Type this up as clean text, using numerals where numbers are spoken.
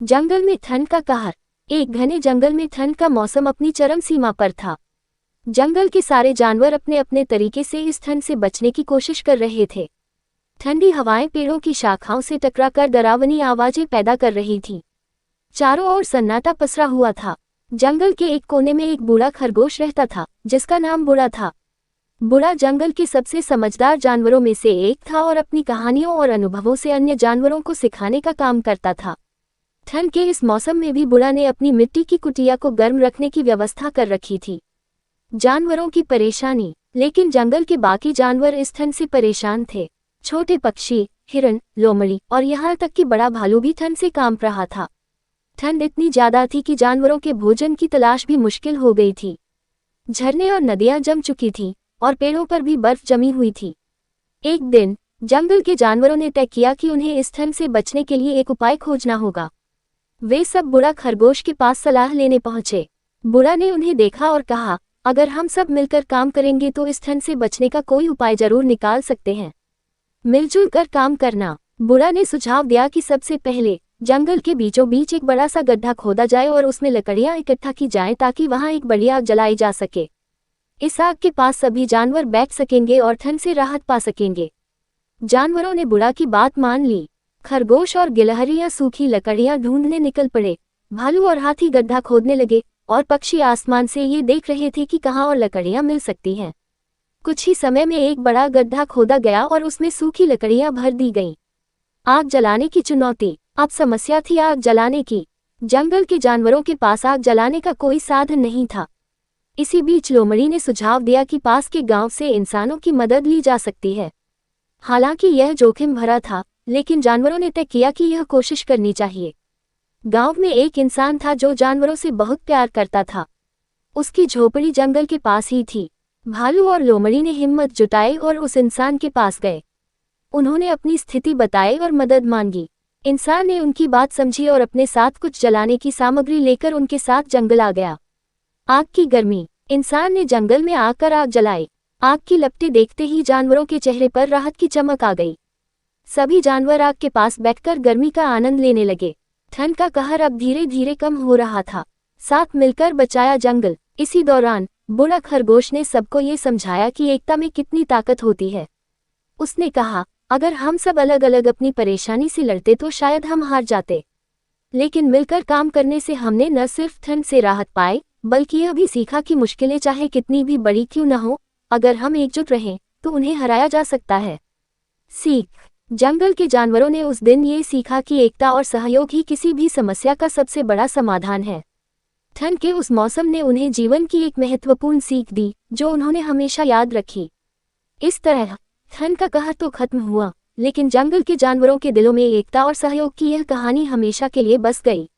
जंगल में ठंड का कहर। एक घने जंगल में ठंड का मौसम अपनी चरम सीमा पर था। जंगल के सारे जानवर अपने अपने तरीके से इस ठंड से बचने की कोशिश कर रहे थे। ठंडी हवाएं पेड़ों की शाखाओं से टकराकर डरावनी आवाजें पैदा कर रही थीं। चारों ओर सन्नाटा पसरा हुआ था। जंगल के एक कोने में एक बूढ़ा खरगोश रहता था, जिसका नाम बूढ़ा था। बूढ़ा जंगल के सबसे समझदार जानवरों में से एक था और अपनी कहानियों और अनुभवों से अन्य जानवरों को सिखाने का काम करता था। ठंड के इस मौसम में भी बूढ़ा ने अपनी मिट्टी की कुटिया को गर्म रखने की व्यवस्था कर रखी थी। जानवरों की परेशानी। लेकिन जंगल के बाकी जानवर इस ठंड से परेशान थे। छोटे पक्षी, हिरन, लोमड़ी और यहाँ तक कि बड़ा भालू भी ठंड से कांप रहा था। ठंड इतनी ज्यादा थी कि जानवरों के भोजन की तलाश भी मुश्किल हो गई थी। झरने और नदियां जम चुकी थीं और पेड़ों पर भी बर्फ जमी हुई थी। एक दिन जंगल के जानवरों ने तय किया कि उन्हें इस ठंड से बचने के लिए एक उपाय खोजना होगा। वे सब बूढ़ा खरगोश के पास सलाह लेने पहुंचे। बूढ़ा ने उन्हें देखा और कहा, अगर हम सब मिलकर काम करेंगे तो इस ठंड से बचने का कोई उपाय जरूर निकाल सकते हैं। मिलजुल कर काम करना। बूढ़ा ने सुझाव दिया कि सबसे पहले जंगल के बीचों बीच एक बड़ा सा गड्ढा खोदा जाए और उसमें लकड़ियां इकट्ठा की जाएं ताकि वहां एक बड़ी आग जलाई जा सके। इस आग के पास सभी जानवर बैठ सकेंगे और ठंड से राहत पा सकेंगे। जानवरों ने बूढ़ा की बात मान ली। खरगोश और गिलहरियां सूखी लकड़ियां ढूंढने निकल पड़े। भालू और हाथी गड्ढा खोदने लगे और पक्षी आसमान से ये देख रहे थे कि कहाँ और लकड़ियां मिल सकती हैं। कुछ ही समय में एक बड़ा गड्ढा खोदा गया और उसमें सूखी लकड़ियां भर दी गईं। आग जलाने की चुनौती। अब समस्या थी आग जलाने की। जंगल के जानवरों के पास आग जलाने का कोई साधन नहीं था। इसी बीच लोमड़ी ने सुझाव दिया कि पास के गांव से इंसानों की मदद ली जा सकती है। हालांकि यह जोखिम भरा था, लेकिन जानवरों ने तय किया कि यह कोशिश करनी चाहिए। गांव में एक इंसान था जो जानवरों से बहुत प्यार करता था। उसकी झोपड़ी जंगल के पास ही थी। भालू और लोमड़ी ने हिम्मत जुटाई और उस इंसान के पास गए। उन्होंने अपनी स्थिति बताई और मदद मांगी। इंसान ने उनकी बात समझी और अपने साथ कुछ जलाने की सामग्री लेकर उनके साथ जंगल आ गया। आग की गर्मी। इंसान ने जंगल में आकर आग जलाई। आग की लपटें देखते ही जानवरों के चेहरे पर राहत की चमक आ गई। सभी जानवर आग के पास बैठकर गर्मी का आनंद लेने लगे। ठंड का कहर अब धीरे धीरे कम हो रहा था। साथ मिलकर बचाया जंगल। इसी दौरान बूढ़ा खरगोश ने सबको ये समझाया कि एकता में कितनी ताकत होती है। उसने कहा, अगर हम सब अलग अलग अपनी परेशानी से लड़ते तो शायद हम हार जाते, लेकिन मिलकर काम करने से हमने न सिर्फ ठंड से राहत पाई, बल्कि यह भी सीखा कि मुश्किलें चाहे कितनी भी बड़ी क्यों न हो, अगर हम एकजुट रहें तो उन्हें हराया जा सकता है। सीख। जंगल के जानवरों ने उस दिन ये सीखा कि एकता और सहयोग ही किसी भी समस्या का सबसे बड़ा समाधान है। ठंड के उस मौसम ने उन्हें जीवन की एक महत्वपूर्ण सीख दी, जो उन्होंने हमेशा याद रखी। इस तरह ठंड का कहर तो खत्म हुआ, लेकिन जंगल के जानवरों के दिलों में एकता और सहयोग की यह कहानी हमेशा के लिए बस गई।